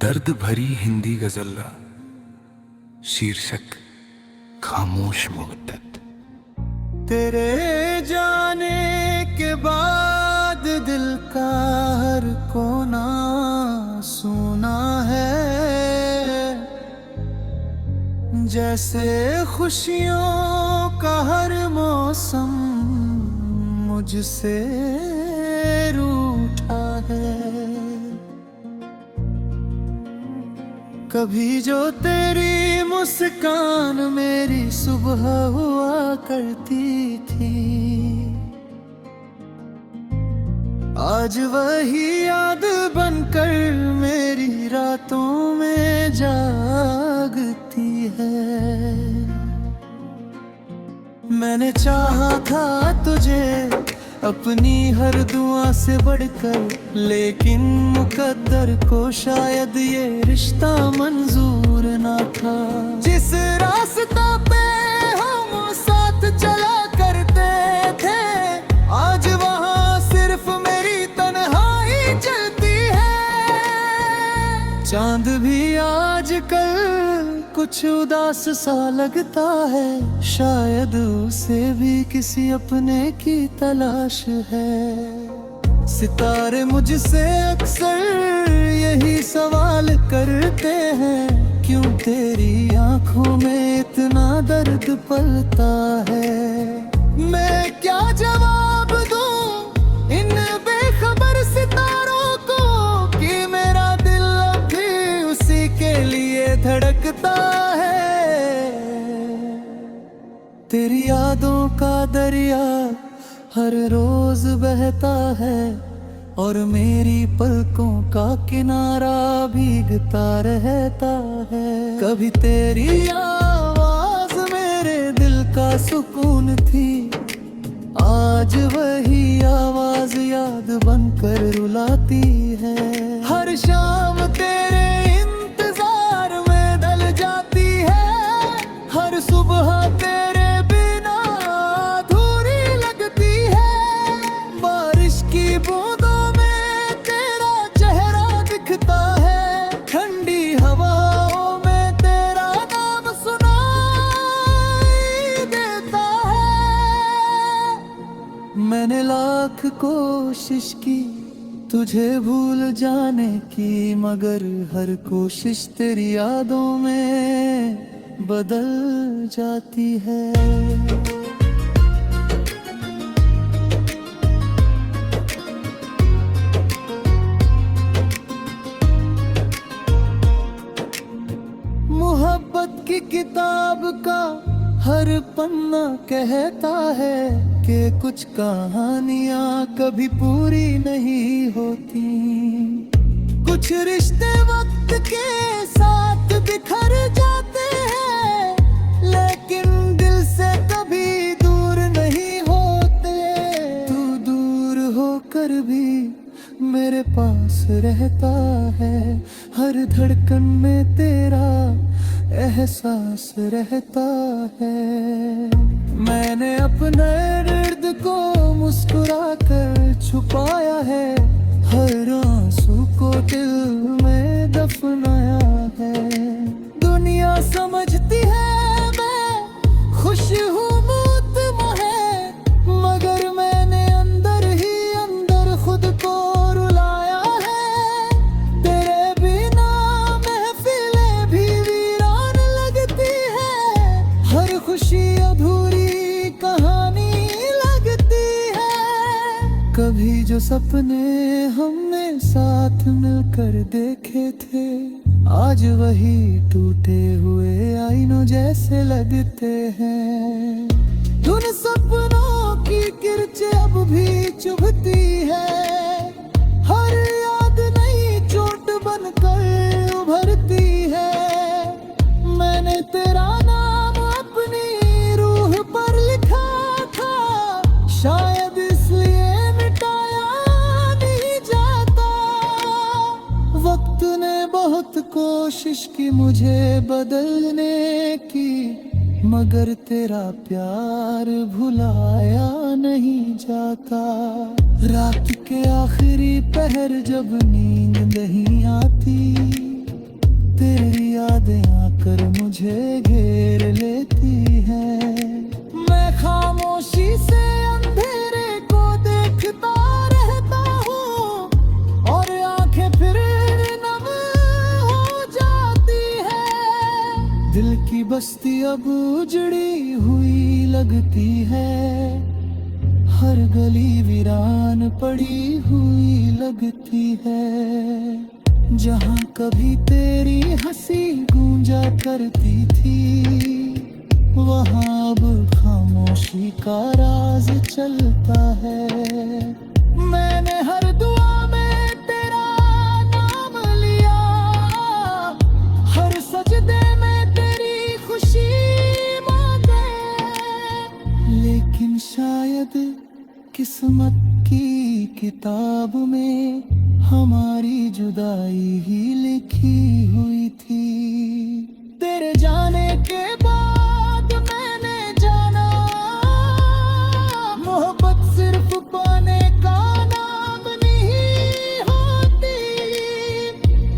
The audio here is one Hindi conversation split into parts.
दर्द भरी हिंदी गजल शीर्षक खामोश मुद्दत। तेरे जाने के बाद दिल का हर कोना सुना है, जैसे खुशियों का हर मौसम मुझसे रूठा है। कभी जो तेरी मुस्कान मेरी सुबह हुआ करती थी, आज वही याद बनकर मेरी रातों में जागती है। मैंने चाहा था तुझे अपनी हर दुआ से बढ़कर, लेकिन मुकद्दर को शायद ये रिश्ता मंजूर ना था। जिस रास्ता पे हम साथ चला करते थे, आज वहाँ सिर्फ मेरी तन्हाई चलती है। चांद भी आजकल कुछ उदास सा लगता है, शायद उसे भी किसी अपने की तलाश है। सितारे मुझसे अक्सर यही सवाल करते हैं, क्यों तेरी आंखों में इतना दर्द पलता है। मैं क्या जवाब दूं इन बेखबर सितारों को कि मेरा दिल अभी उसी के लिए धड़कता है। तेरी यादों का दरिया हर रोज बहता है, और मेरी पलकों का किनारा भीगता रहता है। कभी तेरी आवाज मेरे दिल का सुकून थी, आज वही आवाज याद बनकर रुलाती है। हर शाम तेरे इंतजार में ढल जाती है, हर सुबह तेरे बिना अधूरी लगती है। बारिश की बूंदों में तेरा चेहरा दिखता है, ठंडी हवाओं में तेरा नाम सुनाई देता है। मैंने लाख कोशिश की तुझे भूल जाने की, मगर हर कोशिश तेरी यादों में बदल जाती है। मोहब्बत की किताब का हर पन्ना कहता है कि कुछ कहानियां कभी पूरी नहीं होती। कुछ रिश्ते वक्त के साथ बिखर जाते हैं, लेकिन दिल से कभी दूर नहीं होते। तू दूर होकर भी मेरे पास रहता है, हर धड़कन में तेरा एहसास रहता है। मैंने अपने दर्द को मुस्कुरा कर छुपाया है, हर आंसू को दिल में दफनाया है। दुनिया समझती है मैं खुश हूँ मुतमा है, मगर मैंने अंदर ही अंदर खुद को रुलाया है। तेरे बिना महफिलें भी वीरान लगती है, हर खुशी अधूरी कहानी लगती है। कभी जो सपने हमने साथ मिलकर देखे थे, आज वही टूटे हुए आईनों जैसे लगते हैं। उन सपनों की किरचें अब भी चुभती है, हर याद नई चोट बनकर उभरती है। मैंने तेरा नाम अपनी रूह पर लिखा था, शायद इसलिए मिटाया नहीं जाता। वक्त ने बहुत कोशिश की मुझे बदलने की, मगर तेरा प्यार भुलाया नहीं जाता। रात के आखिरी पहर जब नींद नहीं आती, तेरी यादें आकर मुझे घेर लेती हैं। मैं खामोशी से अंधेरे को देखता रहता हूँ और आंखें फिर नम हो जाती है। दिल की बस्ती अब उजड़ी हुई लगती है, हर गली वीरान पड़ी हुई लगती है। जहाँ कभी तेरी हंसी गूंजा करती थी, वहाँ अब खामोशी का राज चलता है। मैंने हर दुआ में तेरा नाम लिया, हर सजदे में तेरी खुशी मांगे, लेकिन शायद किस्मत की किताब में हमारी जुदाई ही लिखी हुई थी। तेरे जाने के बाद मैंने जाना, मोहब्बत सिर्फ पाने का नाम नहीं होती।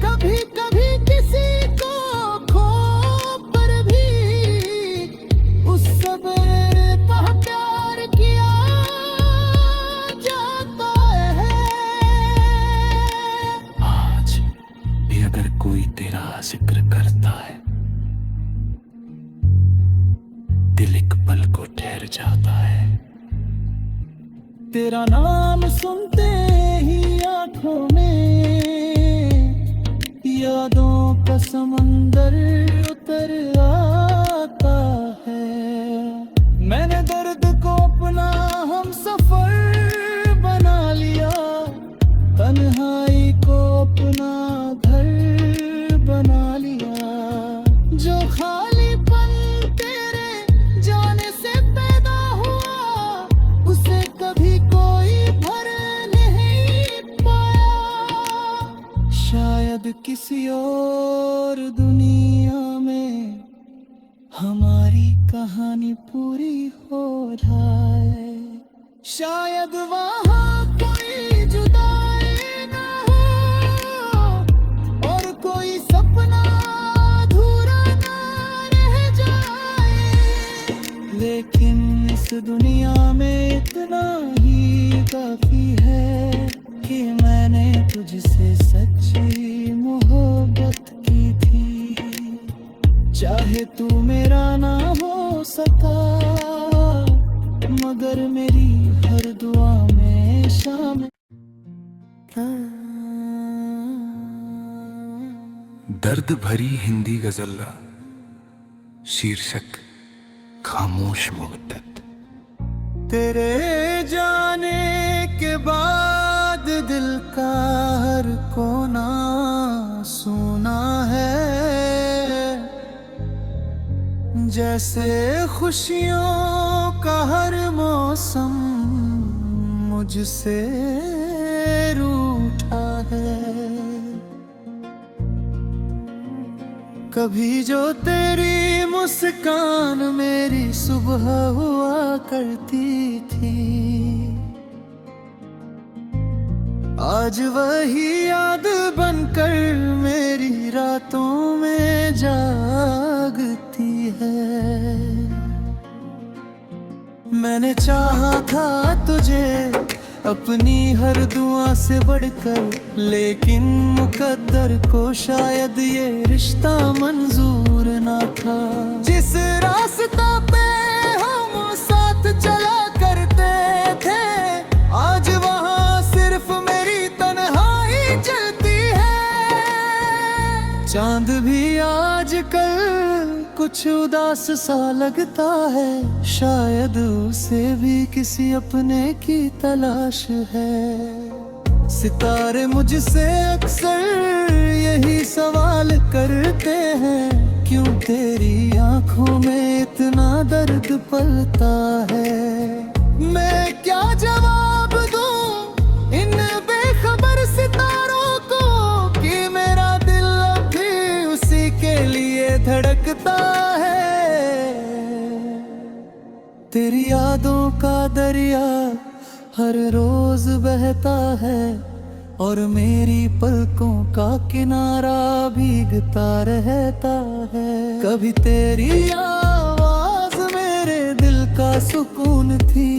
कभी कभी किसी को खो पर भी उस सब्र का प्यार किया जाता है। आज भी अगर कोई तेरा जिक्र करता है, दिल एक पल को ठहर जाता है। तेरा नाम सुनते ही आंखों में यादों का समंदर उतर आता है। मैंने दर्द को अपना हम सफर बना लिया, तन्हाई को अपना घर बना लिया। जो खालीपन तेरे जाने से पैदा हुआ, उसे कभी कोई भर नहीं पाया। शायद किसी और दुनिया में हमारी कहानी पूरी हो जाए। शायद वहाँ कोई जुदाई न हो और कोई सपना अधूरा न रह जाए, लेकिन इस दुनिया में इतना ही काफी है कि मैंने तुझसे सच्ची मोहब्बत की थी। चाहे तू मेरा ना हो सका, मगर मेरी हर दुआ में शामिल। दर्द भरी हिंदी गजल्ला, शीर्षक खामोश मुद्दत। तेरे जाने के बाद दिल का हर कोना सुना है, जैसे खुशियों का हर मौसम मुझसे रूठा है। कभी जो तेरी मुस्कान मेरी सुबह हुआ करती थी, आज वही याद बनकर मेरी रातों में जागती है। मैंने चाहा था तुझे अपनी हर दुआ से बढ़कर, लेकिन मुकद्दर को शायद ये रिश्ता मंजूर ना था। जिस रास्ता पे हम साथ चला करते थे, आज वहाँ सिर्फ मेरी तन्हाई चलती है। चांद भी आजकल कुछ उदास सा लगता है, शायद उसे भी किसी अपने की तलाश है। सितारे मुझसे अक्सर यही सवाल करते हैं, क्यों तेरी आंखों में इतना दर्द पलता है। मैं क्या जवाब दूं इन बेखबर सितारों को कि मेरा दिल अभी उसी के लिए धड़कता है। हर रोज बहता है और मेरी पलकों का किनारा भीगता रहता है। कभी तेरी आवाज मेरे दिल का सुकून थी,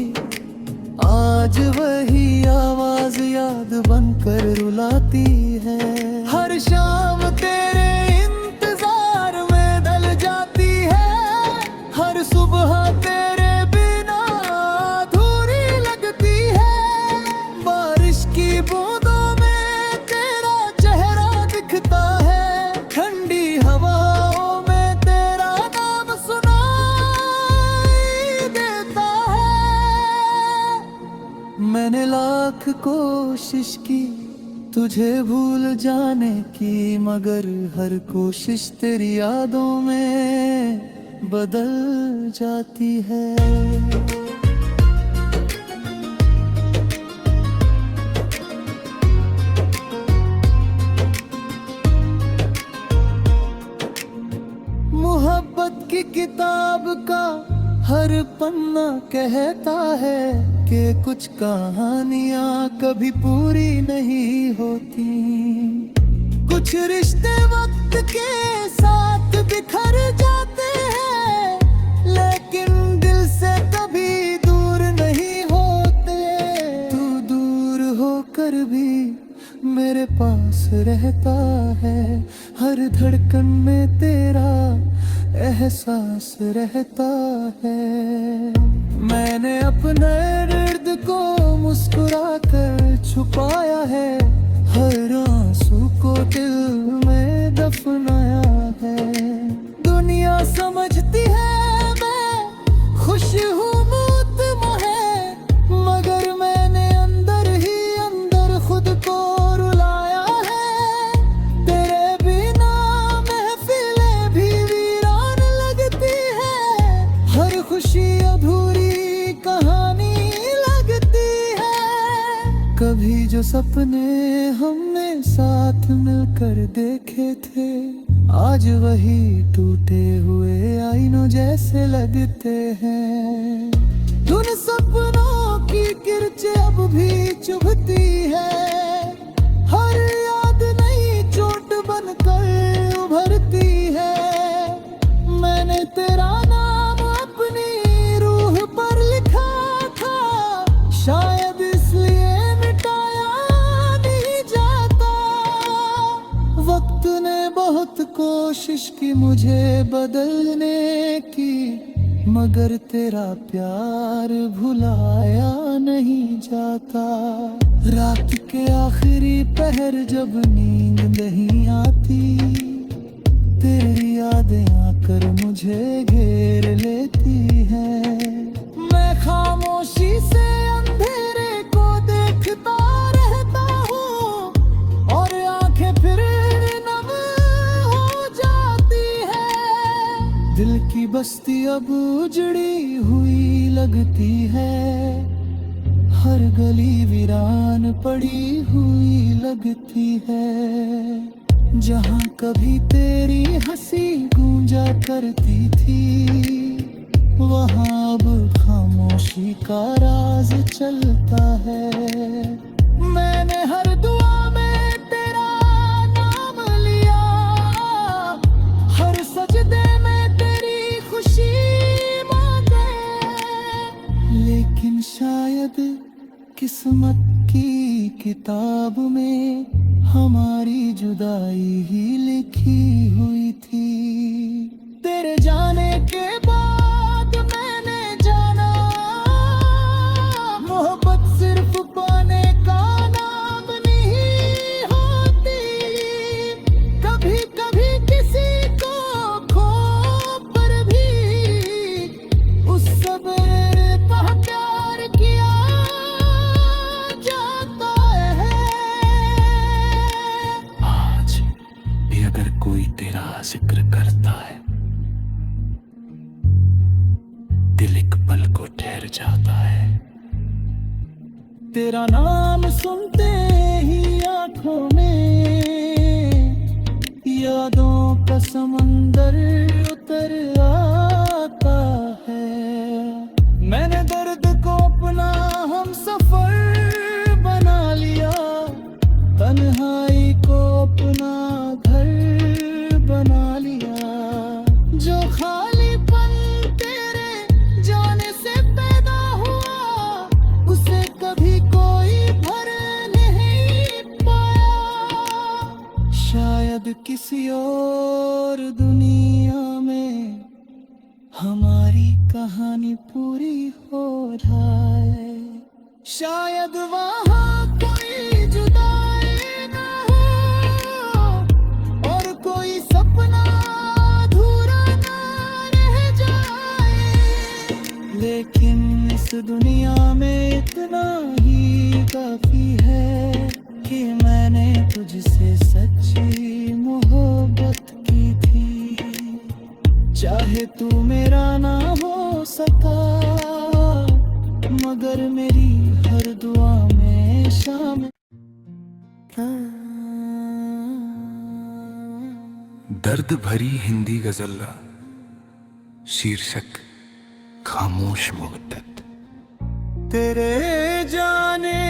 आज वही आवाज याद बनकर रुलाती है। हर शाम तेरे इंतजार में ढल जाती है, हर सुबह तेरे बिना अधूरी लगती है। बारिश की बूंदों में तेरा चेहरा दिखता है, ठंडी हवाओं में तेरा नाम सुनाई देता है। मैंने लाख कोशिश की तुझे भूल जाने की, मगर हर कोशिश तेरी यादों में बदल जाती है। मोहब्बत की किताब का हर पन्ना कहता है कि कुछ कहानियां कभी पूरी नहीं होती। कुछ रिश्ते वक्त के साथ बिखर जाते हैं, लेकिन दिल से कभी दूर नहीं होते। तू दूर होकर भी मेरे पास रहता है, हर धड़कन में तेरा एहसास रहता है। मैंने अपने दर्द को मुस्कुरा कर छुपाया है, हर आंसू को दिल में दफनाया है। दुनिया समझती है मैं खुश हूँ मुतमा है, मगर मैंने अंदर ही अंदर खुद को रुलाया है। तेरे बिना महफिलें भी वीरान लगती है, हर खुशी अधूरी कहानी लगती है। कभी जो सपने हमने साथ मिलकर देखे थे, आज वही टूटे हुए आईनों जैसे लगते हैं। उन सपनों की किरचें अब भी चुभती है, हर याद नई चोट बनकर उभरती है। मैंने तेरा नाम अपनी रूह पर लिखा था, शायद इसलिए मिटाया नहीं जाता। वक्त ने बहुत कोशिश की मुझे बदलने की, मगर तेरा प्यार भुलाया नहीं जाता। रात के आखिरी पहर जब नींद नहीं आती, तेरी यादें आकर मुझे घेर लेती हैं। मैं खामोशी से अंधेरे को देखता रहता हूँ, और आंखें फिर नम हो जाती है। दिल की बस्ती अब उजड़ी हुई लगती है, हर गली वीरान पड़ी हुई लगती है। जहाँ कभी तेरी हंसी गूंजा करती थी, वहाँ अब खामोशी का राज चलता है। मैंने हर दुआ में तेरा नाम लिया, हर सजदे में तेरी खुशी मांगे, लेकिन शायद किस्मत की किताब में हमारी जुदाई ही लिखी हुई थी। तेरे जाने के बाद मैंने जाना, मोहब्बत सिर्फ पाने का नाम नहीं होती। कभी कभी किसी को खो पर भी उस सब्र का प्यार किया जाता है। आज भी अगर कोई तेरा जिक्र करता है, दिल एक पल को ठहर जाता है। तेरा नाम सुनते ही आंखों में यादों का समंदर उतर आता है। मैंने दर्द को अपना हम सफर किसी और दुनिया में हमारी कहानी पूरी हो जाए। शायद वहाँ कोई जुदाई ना हो और कोई सपना अधूरा ना रह जाए, लेकिन इस दुनिया में इतना ही काफी है कि मैंने तुझसे सच्ची मोहब्बत की थी। चाहे तू मेरा ना हो सका, मगर मेरी हर दुआ में शामिल। दर्द भरी हिंदी गजल, शीर्षक खामोश मुद्दत। तेरे जाने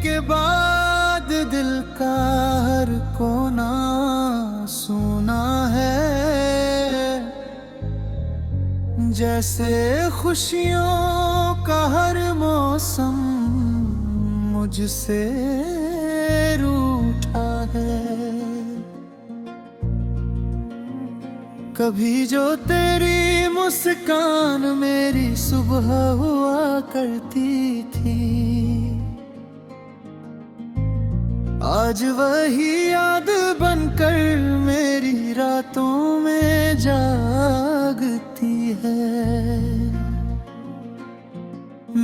के बाद दिल का हर कोना सुना है, जैसे खुशियों का हर मौसम मुझसे रूठा है। कभी जो तेरी मुस्कान मेरी सुबह हुआ करती थी, आज वही याद बनकर मेरी रातों में जागती है।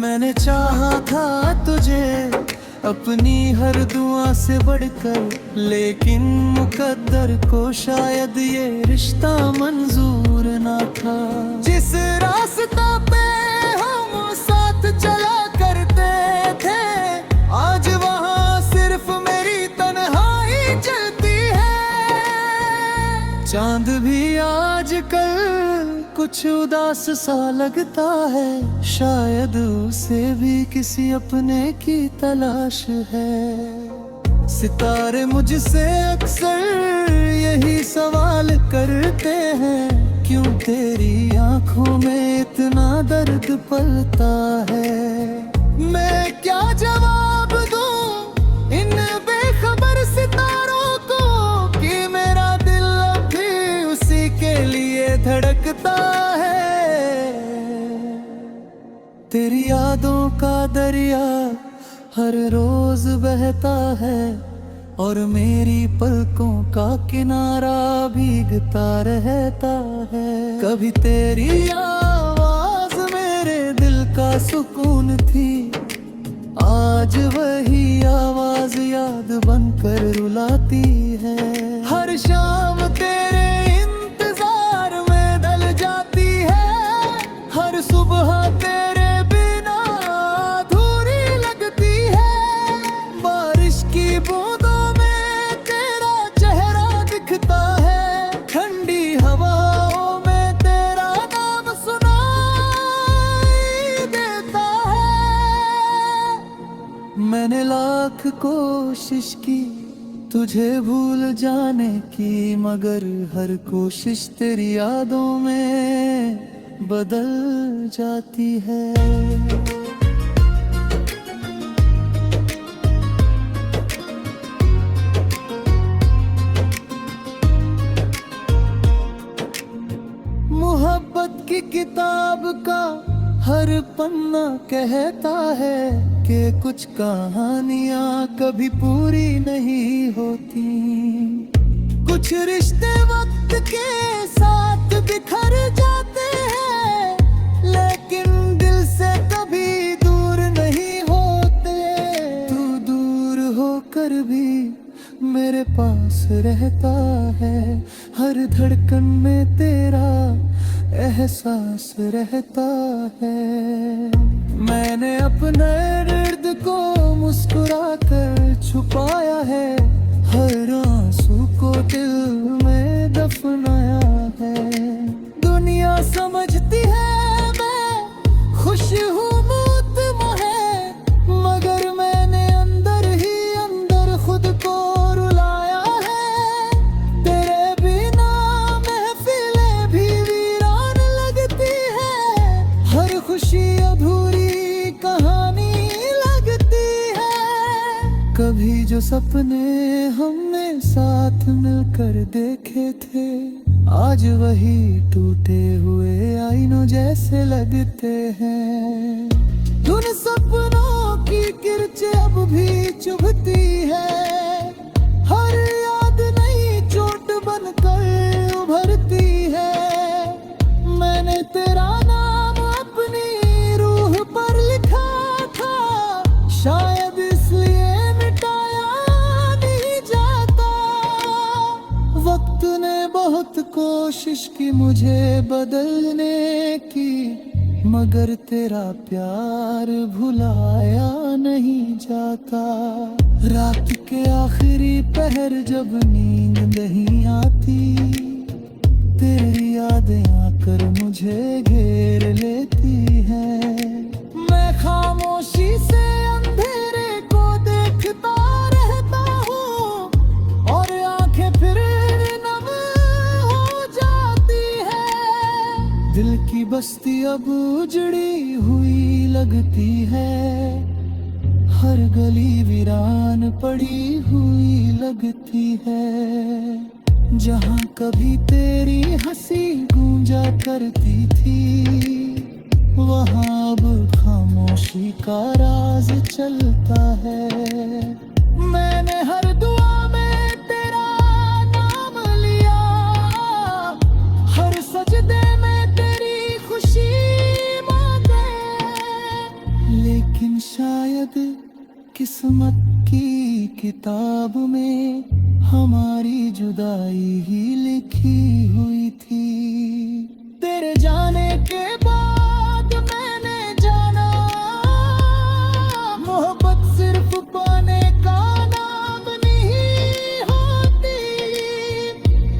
मैंने चाहा था तुझे अपनी हर दुआ से बढ़कर, लेकिन मुकद्दर को शायद ये रिश्ता मंजूर ना था। जिस रास्ता पे हम साथ चला करते थे, आज वहाँ सिर्फ मेरी तन्हाई चलती है। चांद भी आजकल कुछ उदास सा लगता है, शायद उसे भी किसी अपने की तलाश है। सितारे मुझसे अक्सर यही सवाल करते हैं, क्यों तेरी आंखों में इतना दर्द पलता है। मैं क्या जवाब दूं इन बेखबर सितारों को कि मेरा दिल अभी उसी के लिए धड़कता है। तेरी यादों का दरिया हर रोज बहता है और मेरी पलकों का किनारा भीगता रहता है। कभी तेरी आवाज मेरे दिल का सुकून थी, आज वही आवाज याद बनकर रुलाती है। हर शाम तेरे इंतजार में ढल जाती है, हर सुबह तेरे बिना अधूरी लगती है। बारिश की बूंदों में तेरा चेहरा दिखता है, ठंडी हवाओं में तेरा नाम सुनाई देता है। मैंने लाख कोशिश की तुझे भूल जाने की, मगर हर कोशिश तेरी यादों में बदल जाती है। मोहब्बत की किताब का हर पन्ना कहता है कि कुछ कहानियां कभी पूरी नहीं होती। कुछ रिश्ते वक्त के साथ बिखर जाते हैं, लेकिन दिल से कभी दूर नहीं होते। तू दूर होकर भी मेरे पास रहता है, हर धड़कन में तेरा एहसास रहता है। मैंने अपने दर्द को मुस्कुरा कर छुपाया है, हर आंसू को दिल में दफनाया है। दुनिया समझती है मैं खुश हूँ मुतम है, मगर मैंने अंदर ही अंदर खुद को रुलाया है। तेरे बिना महफिलें भी वीरान लगती है, हर खुशी अधूरी कहानी लगती है। कभी जो सपने हमने साथ मिलकर देखे थे, आज वही टूटे हुए आईनों जैसे लगते हैं। उन सपनों की किरचें अब भी चुभती है, हर याद नई चोट बनकर उभरती है। मैंने तेरा नाम अपनी रूह पर लिखा था, शायद इसलिए मिटाया नहीं जाता। वक्त ने बहुत कोशिश की मुझे बदलने की, मगर तेरा प्यार भुलाया नहीं जाता। रात के आखिरी पहर जब नींद नहीं आती, तेरी यादें आकर मुझे घेर लेती हैं। मैं खामोशी से अंधेरे को देखता रहता हूँ, और आंखें फिर नम हो जाती है। दिल की बस्ती अब उजड़ी हुई लगती है, हर गली वीरान पड़ी हुई लगती है। जहाँ कभी तेरी हंसी गूंजा करती थी, वहाँ अब खामोशी का राज चलता है। मैंने हर दुआ में तेरा नाम लिया, हर सजदे में तेरी खुशी मांगे, लेकिन शायद किस्मत की किताब में हमारी जुदाई ही लिखी हुई थी। तेरे जाने के बाद मैंने जाना, मोहब्बत सिर्फ पाने का नाम नहीं होती।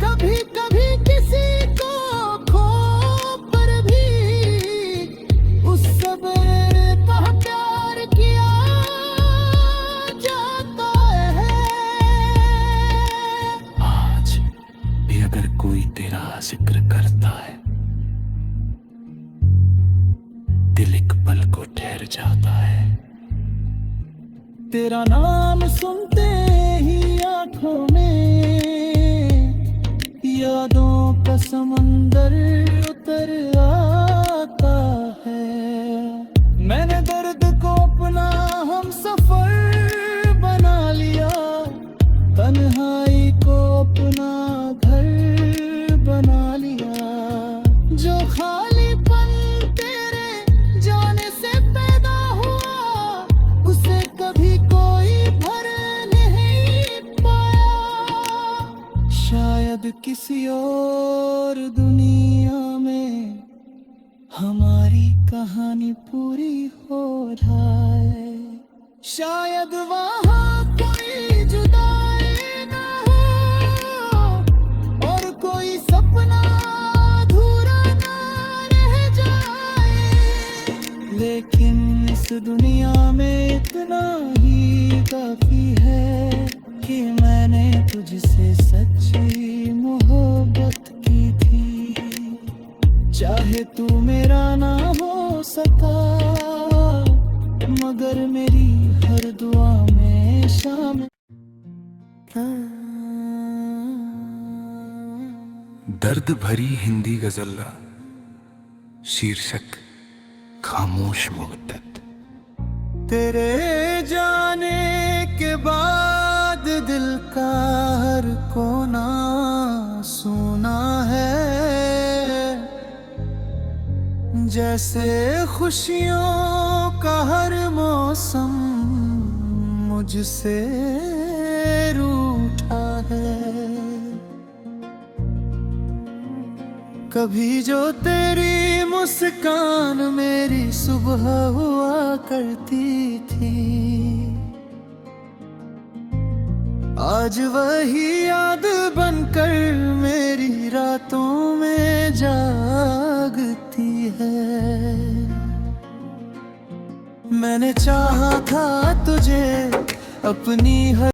कभी कभी किसी को खो पर भी उस सब्र का प्यार किया जाता है। आज भी अगर कोई तेरा जिक्र करता है, दिल एक पल को ठहर जाता है। तेरा नाम सुनते ही आंखों में यादों का समंदर उतर आता है। मैंने दर्द को अपना हम सफर बना लिया, तन्हाई को अपना घर बना लिया। जो खालीपन तेरे जाने से पैदा हुआ, उसे कभी कोई भर नहीं पाया। शायद किसी और दुनिया में हमारी कहानी पूरी हो रहा है। शायद वहाँ कोई जुदाई ना हो, और कोई सपना अधूरा ना रह जाए। लेकिन इस दुनिया में इतना ही काफी है कि मैंने तुझसे सच्ची मोहब्बत की थी। चाहे तू मेरा ना हो सका, मगर मेरी हर दुआ में शामिल। दर्द भरी हिंदी गजल, शीर्षक खामोश मुद्दत। तेरे जाने के बाद दिल का हर कोना सुना है, जैसे खुशियों का हर मौसम मुझसे रूठा है। कभी जो तेरी मुस्कान मेरी सुबह हुआ करती थी, आज वही याद बनकर मेरी रातों में जागती है। मैंने चाहा था तुझे अपनी हर